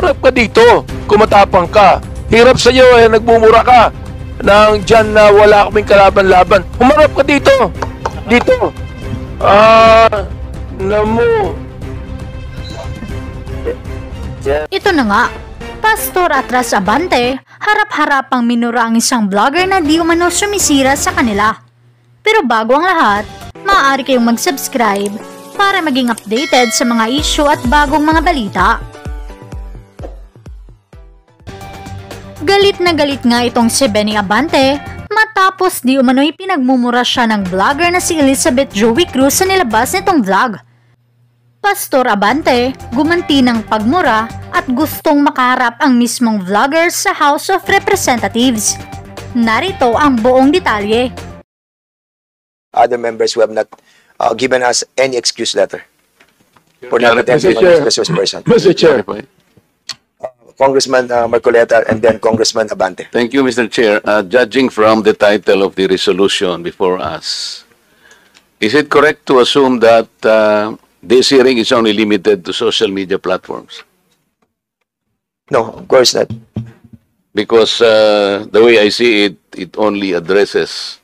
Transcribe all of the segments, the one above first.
Humarap ka dito kung matapang ka. Hirap sa iyo nagmumura ka nang dyan na wala kaming kalaban-laban. Humarap ka dito. Dito. Namo. Ito na nga, Pastor Atras Abante, harap-harapang minura ang isang vlogger na di umano sumisira sa kanila. Pero bago ang lahat, maaari kayong mag-subscribe para maging updated sa mga issue at bagong mga balita. Galit na galit nga itong si Benny Abante matapos di umano'y pinagmumura siya ng vlogger na si Elizabeth Joey Cruz sa nilabas nitong vlog. Pastor Abante gumanti ng pagmura at gustong makaharap ang mismong vlogger sa House of Representatives. Narito ang buong detalye. Other members who have not given us any excuse letter for not attending on this person. Mr. Chair. Congressman Marcoleta and then Congressman Abante. Thank you, Mr. Chair. Judging from the title of the resolution before us, is it correct to assume that this hearing is only limited to social media platforms? No, of course not. Because the way I see it, it only addresses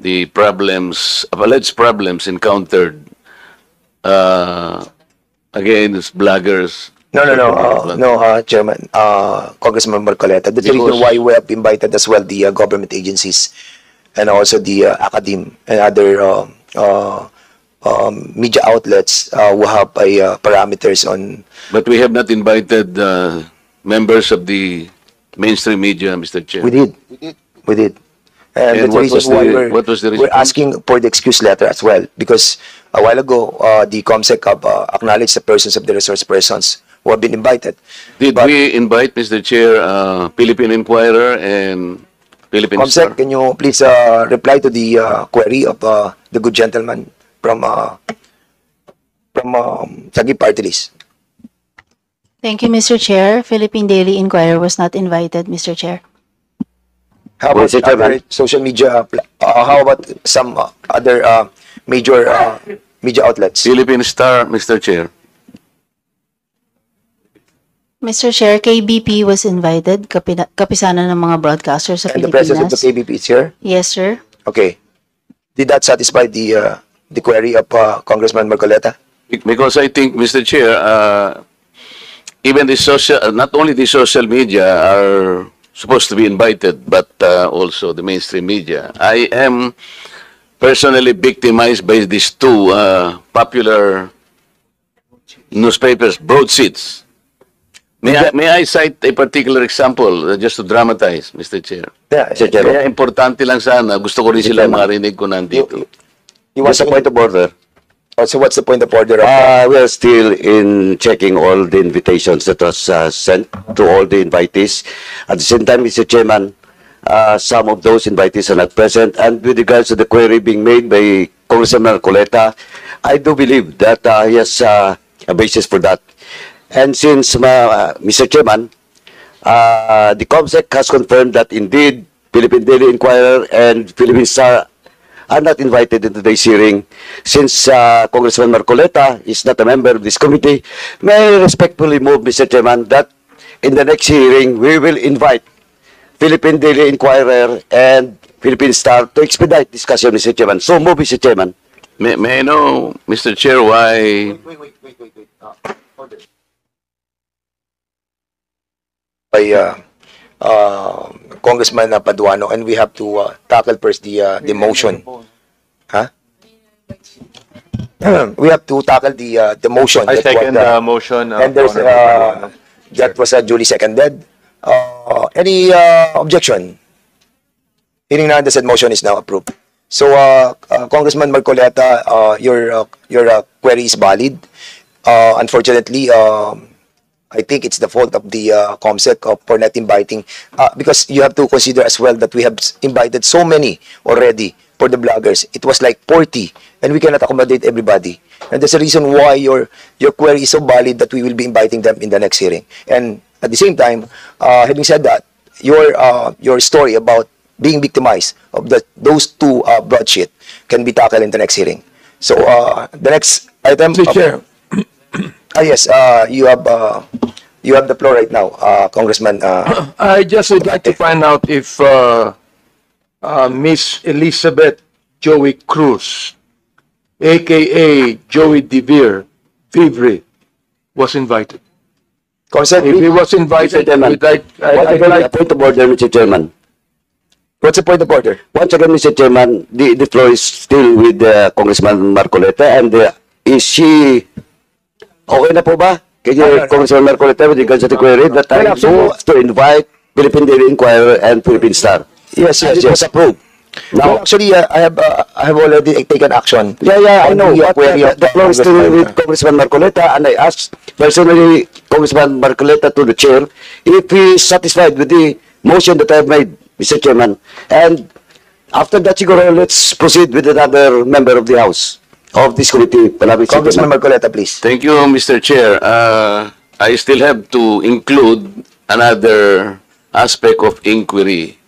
the problems, alleged problems encountered against bloggers. No, Chairman, Congressman Marcoleta. That's the reason why we have invited as well the government agencies and also the academe and other media outlets who have parameters on. But we have not invited members of the mainstream media, Mr. Chair. We did. And that's the reason why we're asking for the excuse letter as well, because a while ago, the COMSEC have acknowledged the persons of the resource persons who have been invited. Did we invite, Mr. Chair, Philippine Inquirer and Philippine Star? COMSEC, can you please reply to the query of the good gentleman from Taguig Party List? Thank you, Mr. Chair. Philippine Daily Inquirer was not invited, Mr. Chair. How about other social media? How about some other major media outlets? Philippine Star, Mr. Chair. Mr. Chair, KBP was invited, kapisanan ng mga broadcasters sa And the Pilipinas. president of the KBP is here? Yes, sir. Okay. Did that satisfy the query of Congressman Marcoleta? Because I think, Mr. Chair, even the social, not only the social media are supposed to be invited, but also the mainstream media. I am personally victimized by these two popular newspapers, broadsheets. May I cite a particular example just to dramatize, Mr. Chair? Yeah, Kaya importante lang sana. Gusto ko rin sila marinig ko nandito. What's the point of order? So what's the point of order? We're still in checking all the invitations that was sent to all the invitees. At the same time, Mr. Chairman, some of those invitees are not present. And with regards to the query being made by Congressman Marcoleta, I do believe that he has a basis for that. And since, Mr. Chairman, the COMSEC has confirmed that indeed Philippine Daily Inquirer and Philippine Star are not invited into today's hearing. Since Congressman Marcoleta is not a member of this committee, may I respectfully move, Mr. Chairman, that in the next hearing we will invite Philippine Daily Inquirer and Philippine Star to expedite discussion, Mr. Chairman. So move, Mr. Chairman. May I know, Mr. Chair, why... By Congressman Paduano, and we have to tackle first the motion. Huh? We have to tackle the motion. I second the motion. And there's that was duly seconded. Any objection? Hearing none, the said motion is now approved. So, Congressman Marcoleta, your query is valid. Unfortunately, I think it's the fault of the COMSEC for not inviting, because you have to consider as well that we have invited so many already for the bloggers. It was like 40, and we cannot accommodate everybody. And that's the reason why your query is so valid that we will be inviting them in the next hearing. And at the same time, having said that, your story about being victimized of those two broadsheet can be tackled in the next hearing. So the next item. Mr. Chair. Yes, you You have the floor right now, Congressman. I just would like to find out if Miss Elizabeth Joey Cruz, aka Joey Vivre, was invited. Congressman, If he was invited, Mr. Chairman, we'd like, once I'd again, like, a point of order, Mr. Chairman. what's the point of order? Once again, Mr. Chairman, the floor is still with Congressman Marcoleta, and is she okay na po ba? Kay Congressman Marcoleta with regards to the query that I move to invite Philippine Daily Inquirer and Philippine Star. Yes, And yes, it was yes. approved. Well, Now, actually, I have already taken action. I on know, the but query of the floor is still with Congressman Marcoleta, and I asked personally Congressman Marcoleta to the chair if he is satisfied with the motion that I have made, Mr. Chairman. And after that, siguro, let's proceed with another member of the House of this committee. Congressman Marcoleta, please. Thank you, Mr. Chair. I still have to include another aspect of inquiry.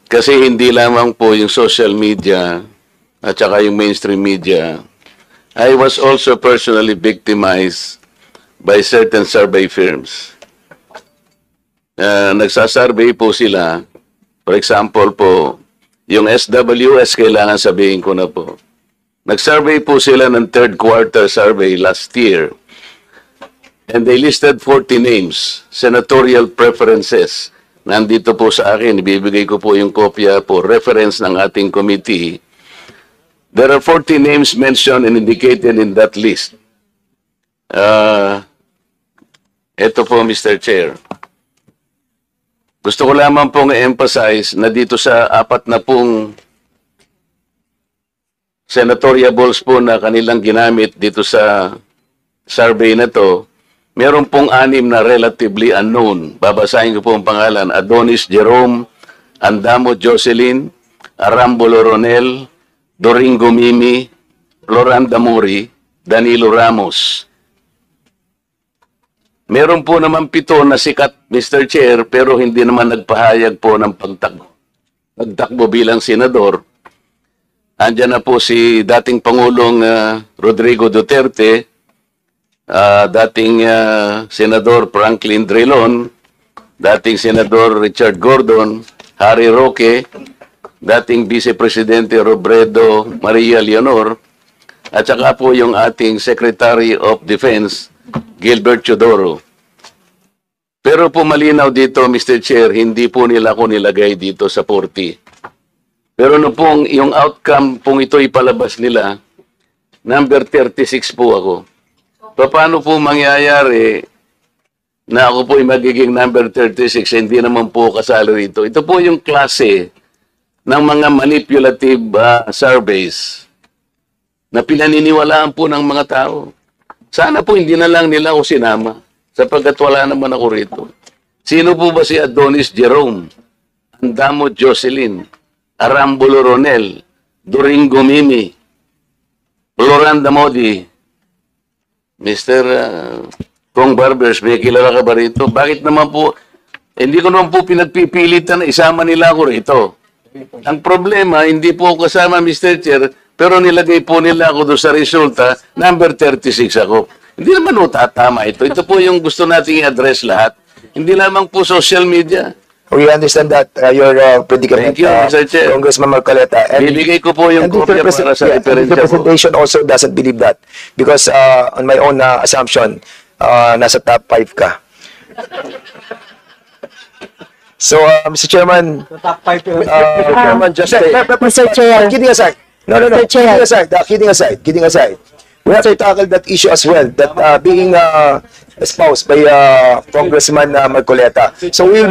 Kasi hindi lamang po yung social media at saka yung mainstream media. I was also personally victimized by certain survey firms. Nagsasurvey po sila. For example po, yung SWS, kailangan sabihin ko na po. Nag-survey po sila ng third quarter survey last year. And they listed 40 names, senatorial preferences. Nandito po sa akin, ibibigay ko po yung kopya po, reference ng ating committee. There are 40 names mentioned and indicated in that list. Ito po, Mr. Chair. Gusto ko lamang pong i-emphasize na dito sa 40 senatoriables po na kanilang ginamit dito sa survey na to, meron pong 6 na relatively unknown. Babasahin ko po ang pangalan. Adonis Jerome, Andamo Jocelyn, Arambolo Ronel, Doringo Mimi, Floranda Mori, Danilo Ramos. Meron po naman 7 na sikat, Mr. Chair, pero hindi naman nagpahayag po ng pagtakbo bilang senador. Andiyan na po si dating Pangulong Rodrigo Duterte, dating Senador Franklin Drilon, dating Senador Richard Gordon, Harry Roque, dating Vice Presidente Robredo Maria Leonor, at saka po yung ating Secretary of Defense, Gilbert Chodoro. Pero po malinaw dito, Mr. Chair, hindi po nila ako nilagay dito sa 40. Pero no pong yung outcome pong ito ipalabas nila, number 36 po ako. Paano po mangyayari na ako po ay magiging number 36, hindi naman po kasali rito? Ito po yung klase ng mga manipulative surveys na pinaniniwalaan po ng mga tao. Sana po hindi na lang nila ako sinama sapagkat wala naman ako rito. Sino po ba si Adonis Jerome, Andamo Jocelyn, Arambolo Ronel, Doringo Mimi, Floranda Modi, Mr. Kong Barbers, may kilala ka ba rito? Bakit naman po, hindi ko naman po pinagpipilitan na isama nila ako rito. Ang problema, hindi po ako kasama, Mr. Chair, pero nilagay po nila ako doon sa resulta, number 36 ako. Hindi naman po tatama ito. Ito po yung gusto nating i-address lahat. Hindi lamang po social media. We understand that your predicament, Thank you, Mr. Chair. Congressman Marcoleta. Bibigay ko po yung and the kopya para sa referensya po. representation also doesn't believe that. Because on my own assumption, nasa top 5 ka. So, Mr. Chairman, Mr. Chairman, just Mr. Chair. kidding aside. No. Mr. Chair. Kidding aside. We have to tackle that issue as well, that being espoused by Congressman Marcoleta. So we will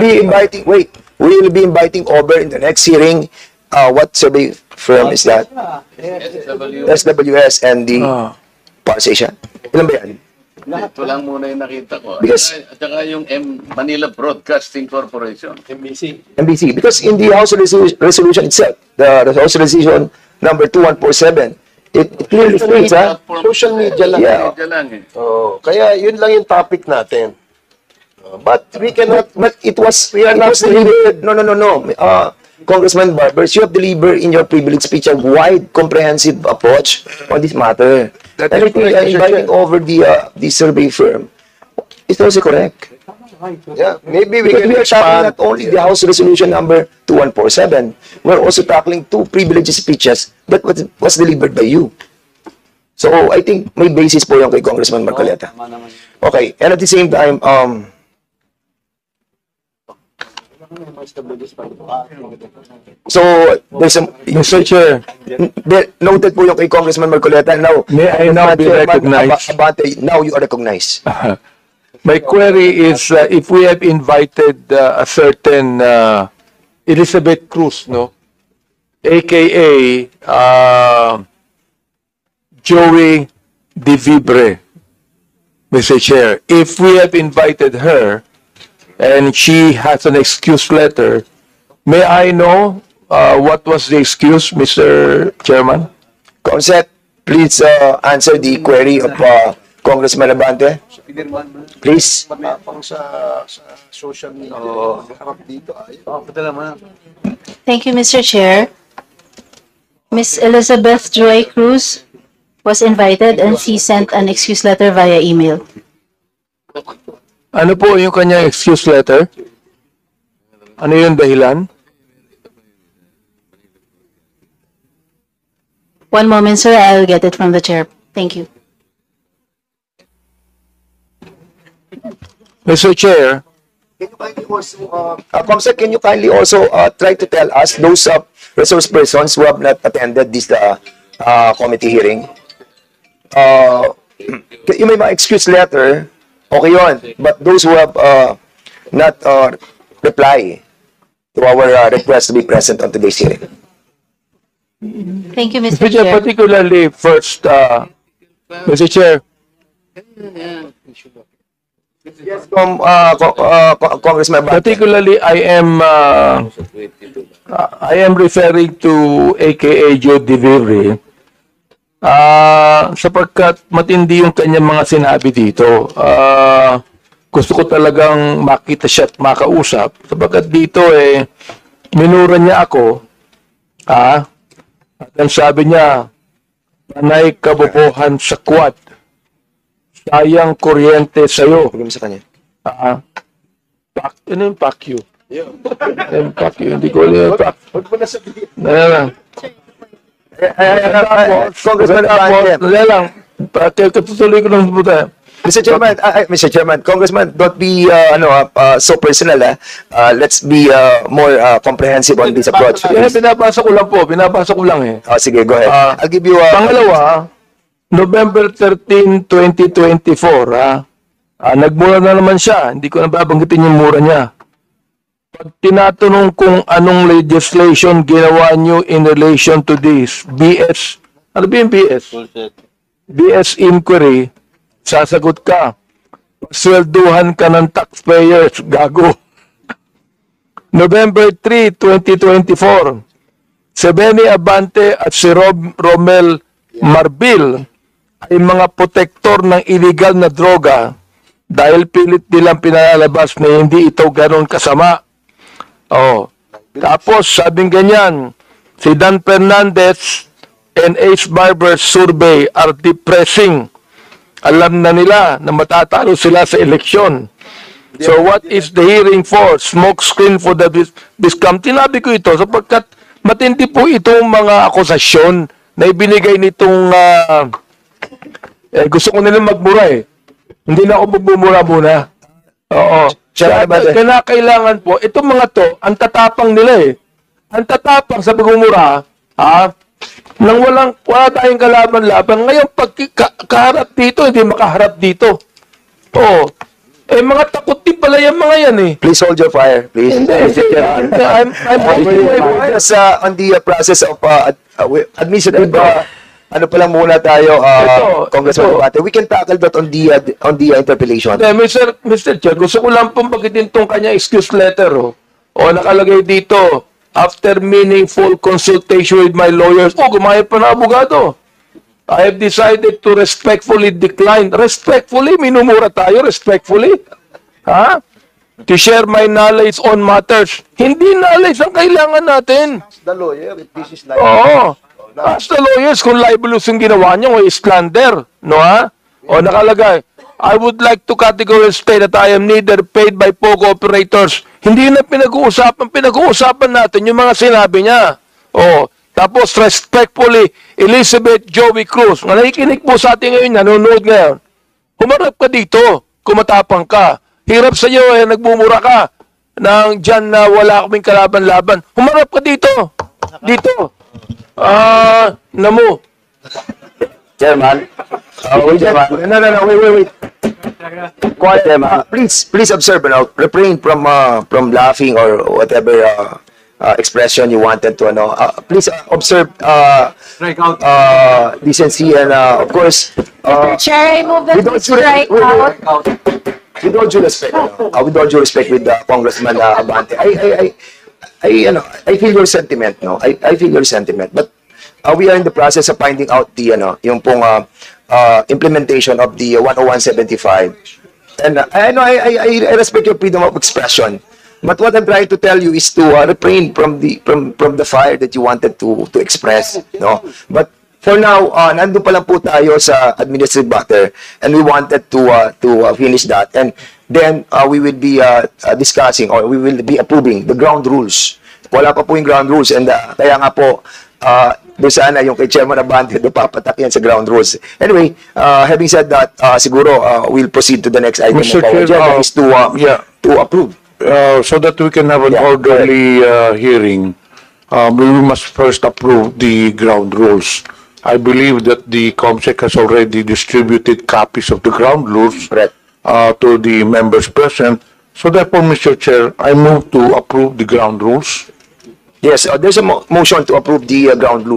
be inviting over in the next hearing, what survey firm is that? SWS and the Power Station. Ilan ba yan? Ito lang muna yung nakita ko. Because- At saka yung Manila Broadcasting Corporation. MBC. Because in the House resolution itself, the House resolution number 2147, it clearly states, Social media lang. Yeah. Medyo lang eh. Oh, kaya yun lang yung topic natin. But we cannot, but it was, we are it not was delivered. No. Congressman Barbers, you have delivered in your privilege speech a wide, comprehensive approach on this matter. That is Everything correct, Mr. inviting Chair. over the survey firm is also correct. Yeah, maybe we Because can we are tackling expand. not only the House Resolution number 2147, we're also tackling two privileged speeches that was delivered by you. So I think may basis po yung kay Congressman Marcoleta. Okay, and at the same time, so there's a, Mr. Chair, noted po yung kay Congressman Marcoleta. Now, may I now be Chairman recognized? Abante, now you are recognized. My query is if we have invited a certain Elizabeth Cruz, no, aka Joey De Vibre, Mr. Chair, if we have invited her and she has an excuse letter, may I know what was the excuse, Mr. Chairman? Consent, please answer the query of Congressman Abante. Please. Matapang sa social media. Harap dito. Thank you, Mr. Chair. Miss Elizabeth Joy Cruz was invited and she sent an excuse letter via email. Ano po yung kanyang excuse letter? Ano yung dahilan? One moment, sir. I'll get it from the chair. Thank you. Mr. Chair, Can you kindly also, Comsec, can you kindly also try to tell us those resource persons who have not attended this committee hearing? You may excuse letter, okay yun, but those who have not reply to our request to be present on today's hearing. Thank you, Mr. Mr. Chair, Chair. particularly first, Mr. Chair, Yes, Congressman Abante. particularly I am referring to AKA Joe De Vibre sapagkat matindi yung kanyang mga sinabi dito. Gusto ko talagang makita siya at makausap sapagkat dito minura niya ako at ang sabi niya panay kabobohan sa quad, sayang kuryente sa'yo. Bigyan mo sa kanya. Ano yung pack you? Yung pack you, hindi ko alam yung pack. Huwag mo na sabihin. Congressman Abante. Katutuloy ko lang buta. Mr. Chairman, Congressman, don't be so personal. Let's be more comprehensive on this approach. Kaya binabasa ko lang Sige, go ahead. I'll give you Pangalawa, November 13, 2024, nagmura na naman siya. Hindi ko na babanggitin yung mura niya. Pag tinatanong kung anong legislation ginawa niyo in relation to this, BS, ano ba yung BS? BS inquiry, sasagot ka. Swelduhan ka ng taxpayers, gago. November 3, 2024, si Benny Abante at si Romel Marbil ay mga protektor ng illegal na droga dahil pilit nilang pinalalabas na hindi ito ganoon kasama. Tapos sabing ganyan, si Dan Fernandez and Ace Barber's survey are depressing. Alam na nila na matatalo sila sa eleksyon. So what is the hearing for? Smoke screen for the discount. Tinabi ko ito sapagkat matindi po itong mga akusasyon na ibinigay nitong gusto ko nilang magmura Hindi na ako magbumura muna. Oo. Kaya kailangan po, itong mga to, ang tatapang nila Ang tatapang sa pagmumura, nang wala tayong kalaban-laban. Ngayon, pag kaharap dito, hindi makaharap dito. Oo. Mga takot din pala yung mga yan Please hold your fire, please. Hindi, I'm holding my fire. Just on the process of administrative, ano pa lang muna tayo, Congressman Abante. We can tackle that on the interpellation. Mr. Chair, gusto ko lang pong bagitin tong kanya excuse letter. Nakalagay dito, after meaningful consultation with my lawyers. Gumayad pa na abogado. I have decided to respectfully decline. Respectfully? Minumura tayo, respectfully? To share my knowledge on matters. Hindi knowledge ang kailangan natin. The lawyer, if this is like... Ask the lawyers kung libelous yung ginawa niyo o slander. No, nakalagay. I would like to categorically state that I am neither paid by POGO operators. Hindi na pinag-uusapan. Pinag-uusapan natin yung mga sinabi niya. Oh, tapos respectfully, Elizabeth Joey Cruz, na nakikinig po sa atin ngayon, nanonood ngayon. Humarap ka dito, kumatapang ka. Hirap sa iyo, nagbumura ka nang dyan na wala kaming kalaban-laban. Humarap ka dito. Dito. Namo. Chairman. No, wait. Quiet, please observe, refrain from laughing or whatever expression you wanted to, please observe decency and, of course, Chair, I move that we strike out. with all due respect, with Congressman Abante, I feel your sentiment, no? I feel your sentiment, but we are in the process of finding out the, yung pong implementation of the 10175. And I respect your freedom of expression. But what I'm trying to tell you is to refrain from the fire that you wanted to express, no? But for now, nandun pa lang po tayo sa administrative matter, and we wanted to finish that, and then we will be discussing, or we will be approving the ground rules. Wala pa po yung ground rules, and kaya nga po doon sana yung kay Chairman Abante do papatak yan sa ground rules. Anyway, having said that, siguro we'll proceed to the next item Mr. of our Chair, agenda is to approve. So that we can have an orderly hearing, we must first approve the ground rules. I believe that the COMSEC has already distributed copies of the ground rules Correct. To the members present. So therefore, Mr. Chair, I move to approve the ground rules. Yes, there's a motion to approve the ground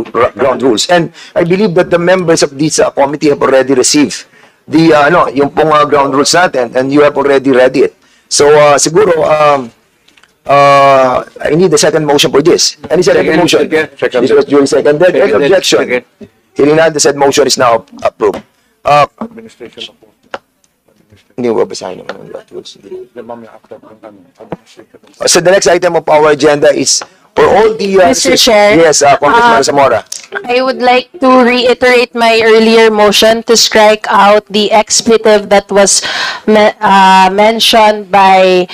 rules, and I believe that the members of this committee have already received the yung pong ground rules natin, and you have already read it. So siguro I need a second motion for this. Any second motion? Second. This was duly seconded. Any objection? Hearing none, the said motion is now approved. Administration of Hindi mo babasahin naman ang ground rules. So the next item of our agenda is for all the Mr. Chair, yes, Congressman Zamora. I would like to reiterate my earlier motion to strike out the expletive that was mentioned by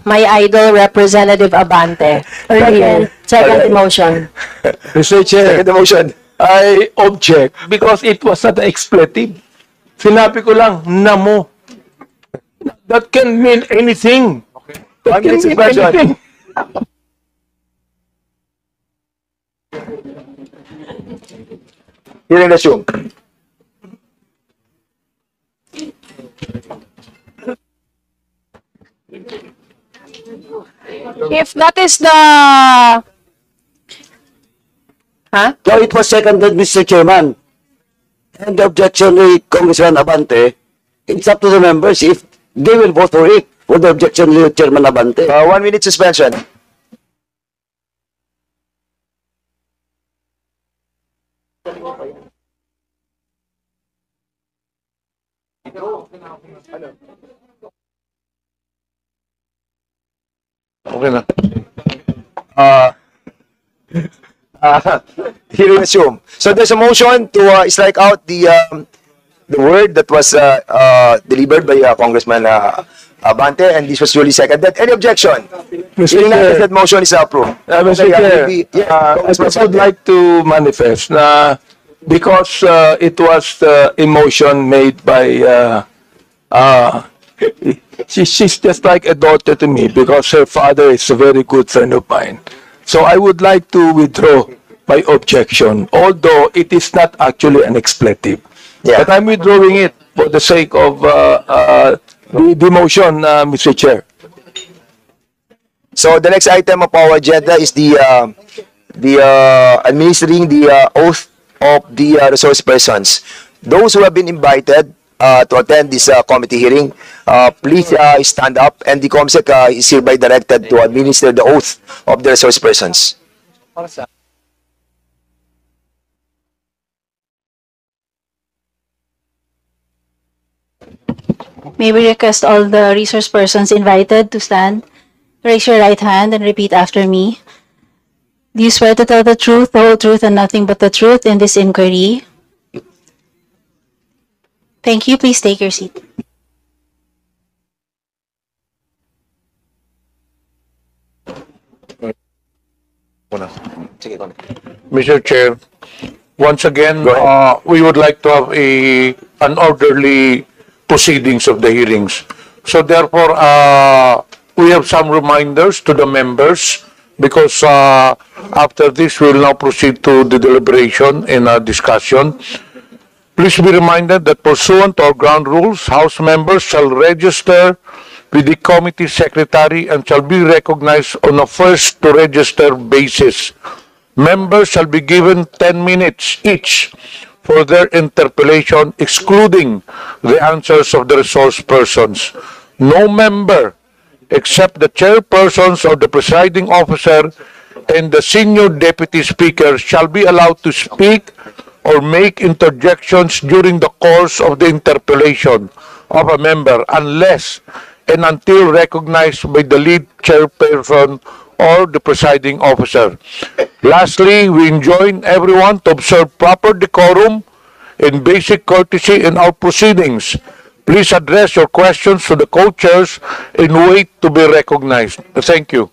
my idol, Representative Abante. Earlier. Second motion. Mr. Chair, Second motion. I object because it was not an expletive. Sinabi ko lang, namo. That can mean anything. That can mean anything. Hearing resumed. If that is the... Huh? So it was seconded, Mr. Chairman. And the objection with Congressman Abante, it's up to the members if they will vote for it, for the objection with Chairman Abante. 1 minute suspension. Okay na. Hearing resumed. So there's a motion to strike out the word that was delivered by Congressman Abante, and this was duly seconded. Any objection? Mr. Hearing none, Chair. the said motion is approved. Mr. Okay, Chair, yeah, I just would like to manifest na because it was a motion made by she's just like a daughter to me because her father is a very good friend of mine. So I would like to withdraw my objection, although it is not actually an expletive. Yeah. But I'm withdrawing it for the sake of the motion, Mr. Chair. So the next item of our agenda is the administering the oath of the resource persons. Those who have been invited to attend this committee hearing, please stand up, and the COMSEC is hereby directed to administer the oath of the resource persons. May we request all the resource persons invited to stand? Raise your right hand and repeat after me. Do you swear to tell the truth, the whole truth, and nothing but the truth in this inquiry? Thank you. Please take your seat. Mr. Chair, once again, Go ahead. we would like to have an orderly proceedings of the hearings. So therefore, we have some reminders to the members because after this, we will now proceed to the deliberation and discussion. Please be reminded that pursuant to our ground rules, House members shall register with the committee secretary and shall be recognized on a first-to-register basis. Members shall be given 10 minutes each for their interpellation, excluding the answers of the resource persons. No member, except the chairpersons or the presiding officer and the senior deputy speaker, shall be allowed to speak or make interjections during the course of the interpellation of a member unless and until recognized by the lead chairperson or the presiding officer. Lastly, we enjoin everyone to observe proper decorum and basic courtesy in our proceedings. Please address your questions to the co-chairs and wait to be recognized. Thank you.